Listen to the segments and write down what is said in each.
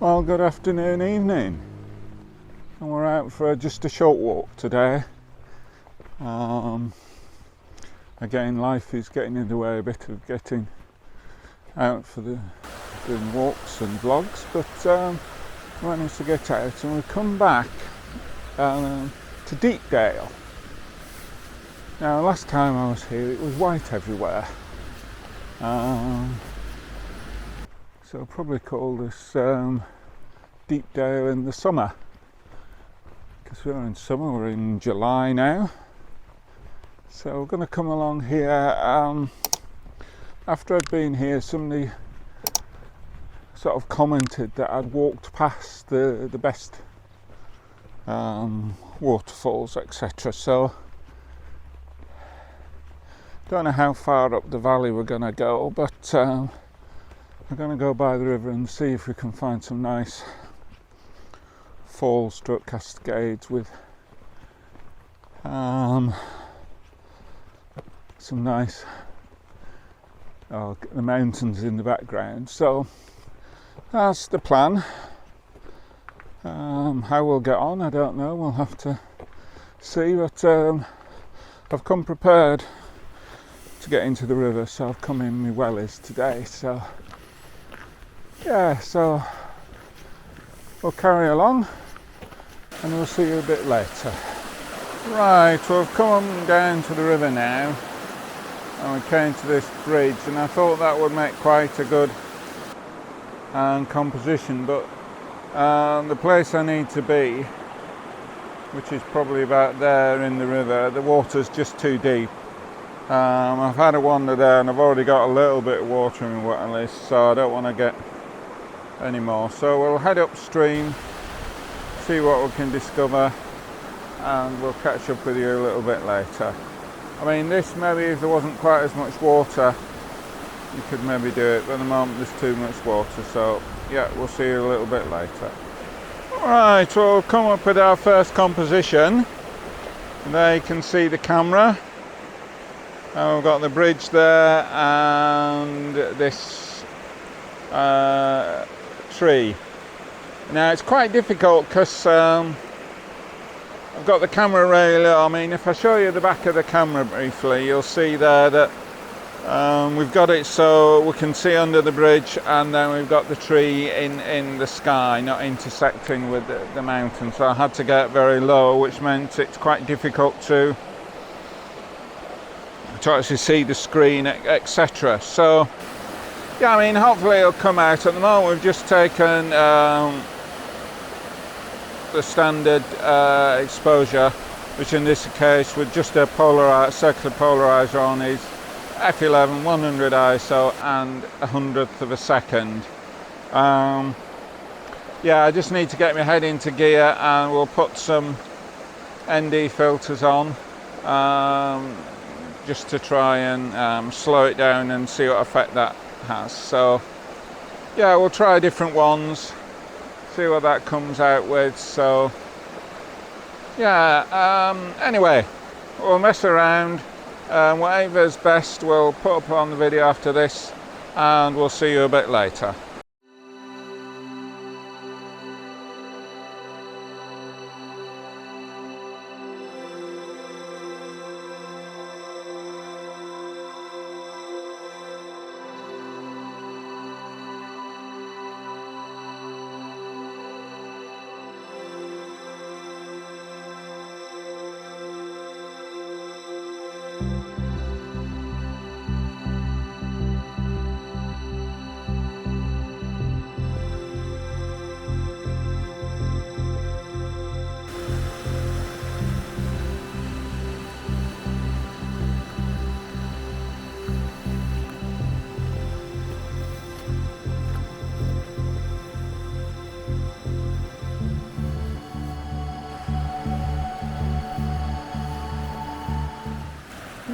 Well, good afternoon, evening, and we're out for just a short walk today. Again, life is getting in the way a bit of getting out for doing walks and vlogs, but we managed to get out, and we've come back to Deepdale. Now, last time I was here, it was white everywhere, so I'll probably call this Deepdale in the summer, because we're in summer. We're in July now, so we're going to come along here. After I'd been here, somebody sort of commented that I'd walked past the best waterfalls, etc. So don't know how far up the valley we're going to go, but we're going to go by the river and see if we can find some nice fall stroke cascades with some nice the mountains in the background. So that's the plan. How we'll get on, I don't know, we'll have to see, but I've come prepared to get into the river, so I've come in my wellies today, so yeah, so we'll carry along and we'll see you a bit later. Right, well, we've come down to the river now, and we came to this bridge, and I thought that would make quite a good composition, but the place I need to be, which is probably about there in the river, the water's just too deep. I've had a wander there and I've already got a little bit of water in my wellies, so I don't want to get any more. So we'll head upstream, see what we can discover, and we'll catch up with you a little bit later. I mean, this maybe if there wasn't quite as much water, you could maybe do it, but at the moment there's too much water, so yeah, we'll see you a little bit later. Right, well, we'll come up with our first composition. There you can see the camera. And we've got the bridge there and this tree. Now it's quite difficult because I've got the camera rail. I mean, if I show you the back of the camera briefly, you'll see there that we've got it so we can see under the bridge, and then we've got the tree in the sky, not intersecting with the mountain. So I had to get very low, which meant it's quite difficult to actually see the screen, etc. So yeah, I mean, hopefully it'll come out. At the moment we've just taken the standard exposure, which in this case with just a circular polarizer on is f11, 100 ISO and 100th of a second. Yeah, I just need to get my head into gear, and we'll put some ND filters on just to try and slow it down and see what effect that has. So yeah, we'll try different ones, see what that comes out with. So yeah, anyway, we'll mess around, whatever's best we'll put up on the video after this, and we'll see you a bit later.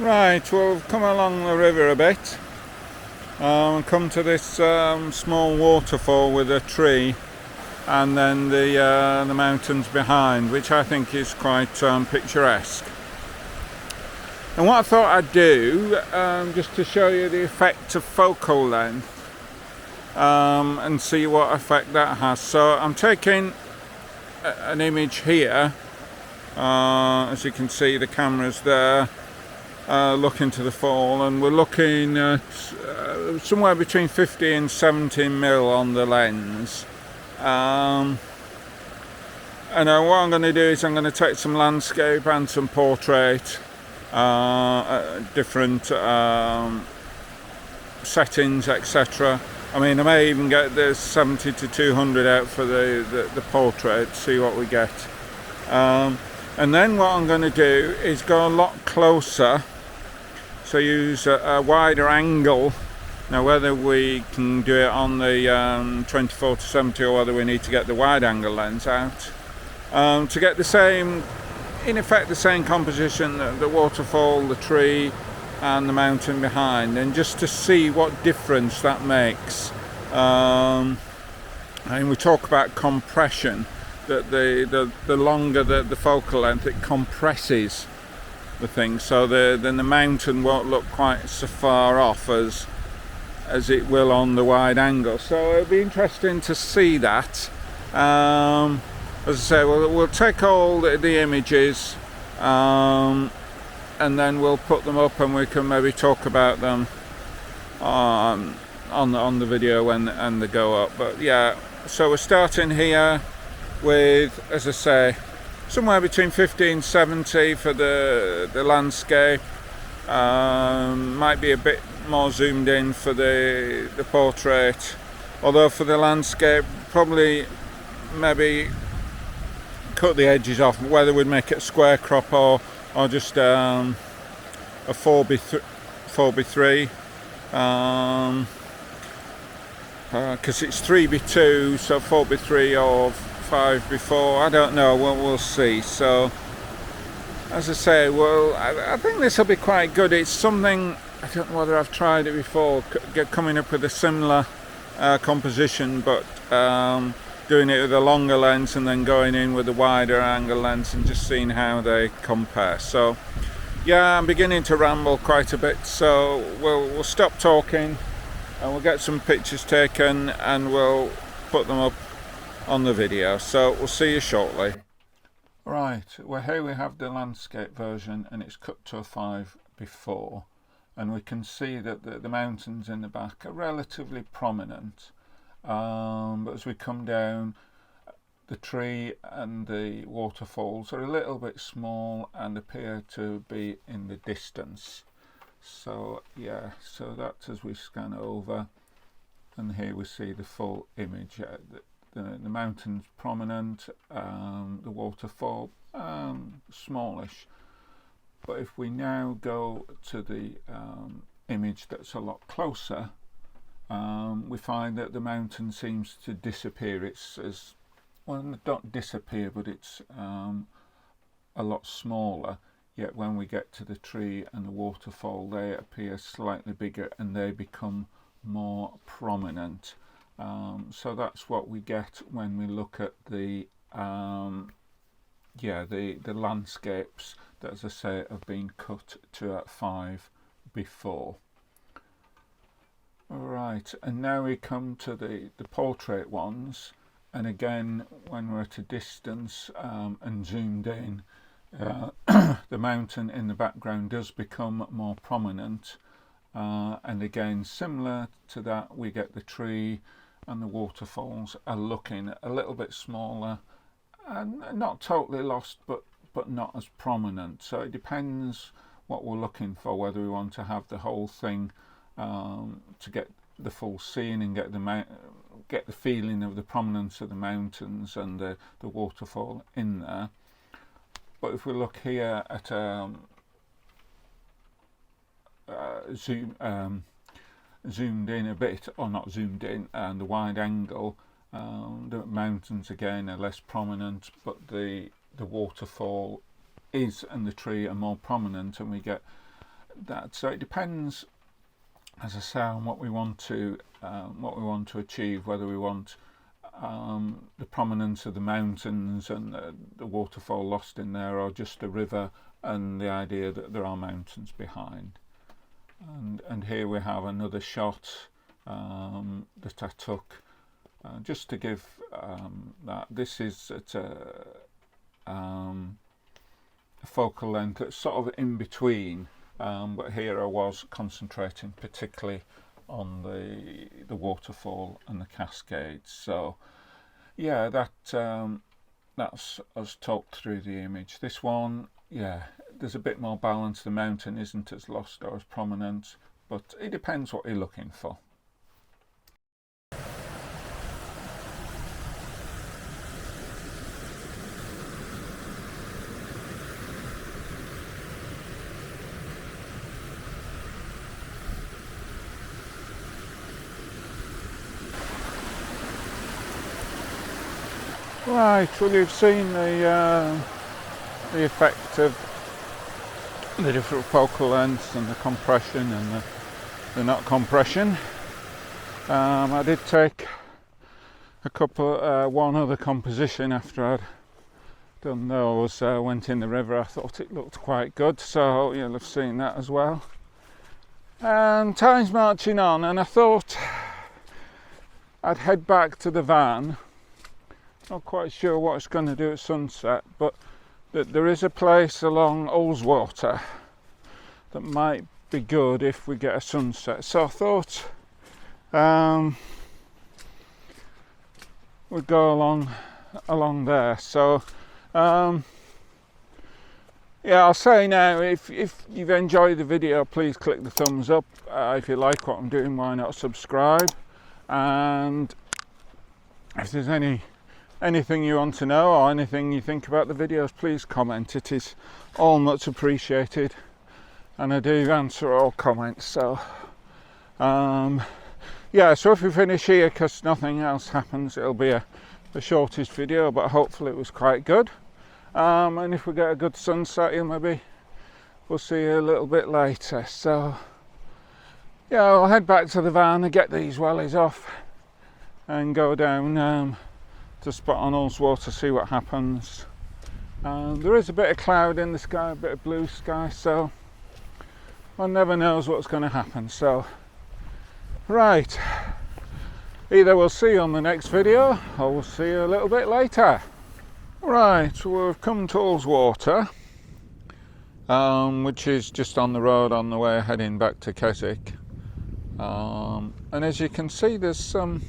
Right, well, we've come along the river a bit, and come to this small waterfall with a tree, and then the mountains behind, which I think is quite picturesque. And what I thought I'd do, just to show you the effect of focal length, and see what effect that has. So I'm taking an image here. As you can see, the camera's there, looking to the fall, and we're looking at somewhere between 50 and 70 mil on the lens. And what I'm going to do is I'm going to take some landscape and some portrait, different settings, etc. I mean, I may even get the 70 to 200 out for the portrait, see what we get. And then what I'm going to do is go a lot closer, so use a wider angle. Now, whether we can do it on the 24 to 70 or whether we need to get the wide angle lens out, to get the same, in effect the same composition, the waterfall, the tree and the mountain behind, and just to see what difference that makes. And we talk about compression, that the longer the focal length, it compresses the thing, so then the mountain won't look quite so far off as it will on the wide angle. So it'll be interesting to see that. As I say, we'll take all the images, and then we'll put them up, and we can maybe talk about them on the video and they go up. But yeah, so we're starting here with, as I say, somewhere between 50 and 70 for the landscape. Might be a bit more zoomed in for the portrait, although for the landscape probably maybe cut the edges off, whether we'd make it a square crop or just a 4x3, because it's 3x2, so 4x3 or 5x4, I don't know, we'll see. So as I say, well, I think this will be quite good. It's something, I don't know whether I've tried it before, coming up with a similar composition, but doing it with a longer lens and then going in with a wider angle lens and just seeing how they compare. So yeah, I'm beginning to ramble quite a bit, so we'll stop talking and we'll get some pictures taken and we'll put them up on the video. So we'll see you shortly. Right, well, here we have the landscape version, and it's cut to a 5x4, and we can see that the mountains in the back are relatively prominent, but as we come down, the tree and the waterfalls are a little bit small and appear to be in the distance. So yeah, so that's as we scan over, and here we see the full image. The mountains prominent, the waterfall smallish. But if we now go to the image that's a lot closer, we find that the mountain seems to disappear. It's well, not disappear, but it's a lot smaller. Yet when we get to the tree and the waterfall, they appear slightly bigger and they become more prominent. So that's what we get when we look at the landscapes that, as I say, have been cut to at 5x4. Right, and now we come to the portrait ones, and again, when we're at a distance and zoomed in, the mountain in the background does become more prominent, and again, similar to that, we get the tree and the waterfalls are looking a little bit smaller and not totally lost, but not as prominent. So it depends what we're looking for, whether we want to have the whole thing to get the full scene and get the feeling of the prominence of the mountains and the waterfall in there. But if we look here at zoomed in a bit, or not zoomed in, and the wide angle, the mountains again are less prominent, but the waterfall is and the tree are more prominent, and we get that. So it depends, as I say, on what we want to achieve, whether we want the prominence of the mountains and the waterfall lost in there, or just a river and the idea that there are mountains behind. And here we have another shot that I took, just to give that this is at a focal length that's sort of in between, but here I was concentrating particularly on the waterfall and the cascades. So yeah, that's as talked through the image. This one, yeah, there's a bit more balance. The mountain isn't as lost or as prominent, but it depends what you're looking for. Right, well, you've seen the effect of the different focal lengths and the compression and the not compression. I did take a couple, one other composition after I'd done those. Went in the river. I thought it looked quite good, so you'll have seen that as well. And time's marching on, and I thought I'd head back to the van. Not quite sure what it's going to do at sunset, but that there is a place along Ullswater that might be good if we get a sunset. So I thought we'd go along there. So yeah, I'll say now, if you've enjoyed the video, please click the thumbs up. If you like what I'm doing, why not subscribe? And if there's anything you want to know or anything you think about the videos, please comment. It is all much appreciated, and I do answer all comments. So yeah, so if we finish here, because nothing else happens, it'll be a shortish video, but hopefully it was quite good. And if we get a good sunset, maybe we'll see you a little bit later. So yeah, I'll head back to the van and get these wellies off and go down to spot on Ullswater, see what happens. There is a bit of cloud in the sky, a bit of blue sky, so one never knows what's going to happen. So right, either we'll see you on the next video or we'll see you a little bit later. Right, so we've come to Ullswater, which is just on the road on the way heading back to Keswick. And as you can see, there's some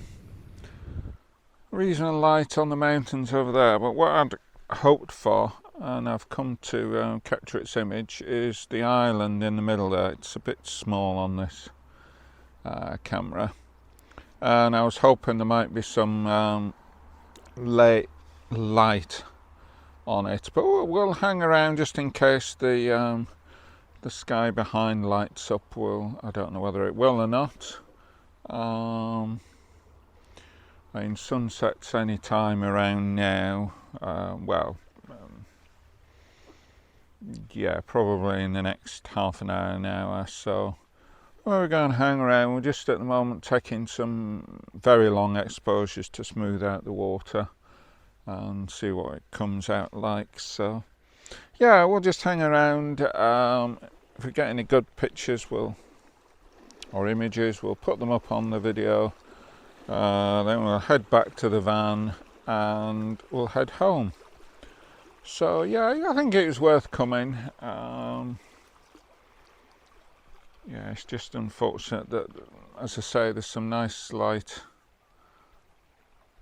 reasonable light on the mountains over there, but what I'd hoped for, and I've come to capture its image, is the island in the middle there. It's a bit small on this camera, and I was hoping there might be some late light on it, but we'll hang around just in case the sky behind lights up. I don't know whether it will or not. I mean, sunsets any time around now. Yeah, probably in the next half an hour. So we're going to hang around. We're just at the moment taking some very long exposures to smooth out the water and see what it comes out like. So yeah, we'll just hang around. If we get any good pictures or images, we'll put them up on the video. Then we'll head back to the van and we'll head home. So yeah, I think it was worth coming. Yeah, it's just unfortunate that, as I say, there's some nice light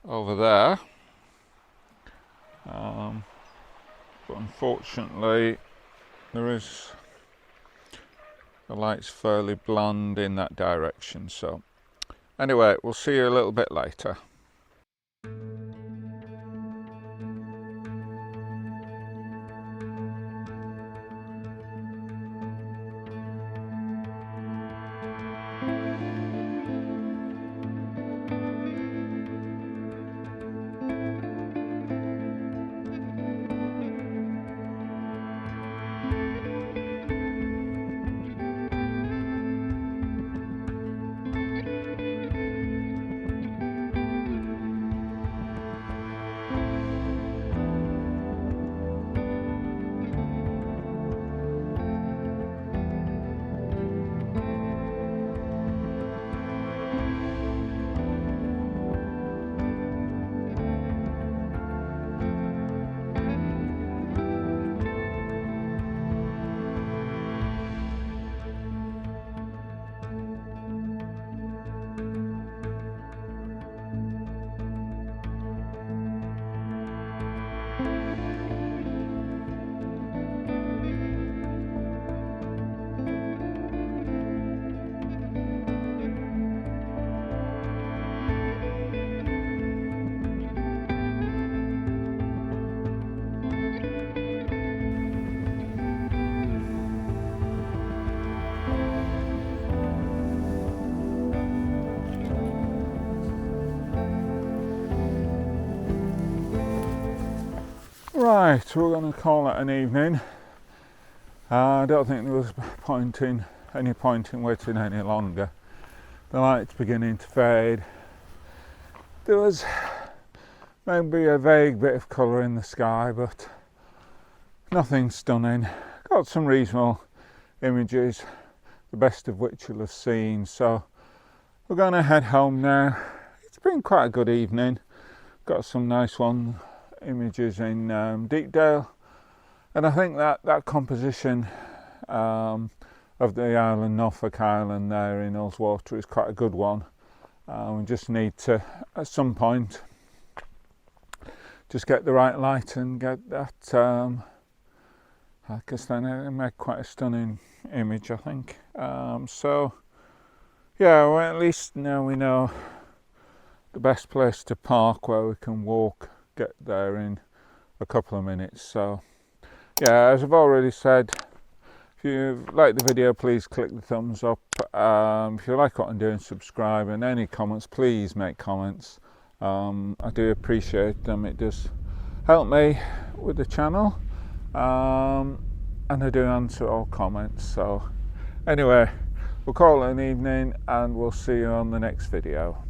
over there. But unfortunately, the light's fairly blonde in that direction. So anyway, we'll see you a little bit later. Right, we're going to call it an evening. I don't think there was any point in waiting any longer. The light's beginning to fade. There was maybe a vague bit of colour in the sky, but nothing stunning. Got some reasonable images, the best of which you'll have seen. So we're going to head home now. It's been quite a good evening. Got some nice images in Deepdale, and I think that composition of the island, Norfolk Island there in Ullswater, is quite a good one. We just need to, at some point, just get the right light and get that, I guess then it make quite a stunning image, I think. So yeah, well, at least now we know the best place to park where we can get there in a couple of minutes. So yeah, as I've already said, if you like the video, please click the thumbs up. If you like what I'm doing, subscribe, and any comments, please make comments. I do appreciate them. It does help me with the channel, and I do answer all comments. So anyway, we'll call it an evening, and we'll see you on the next video.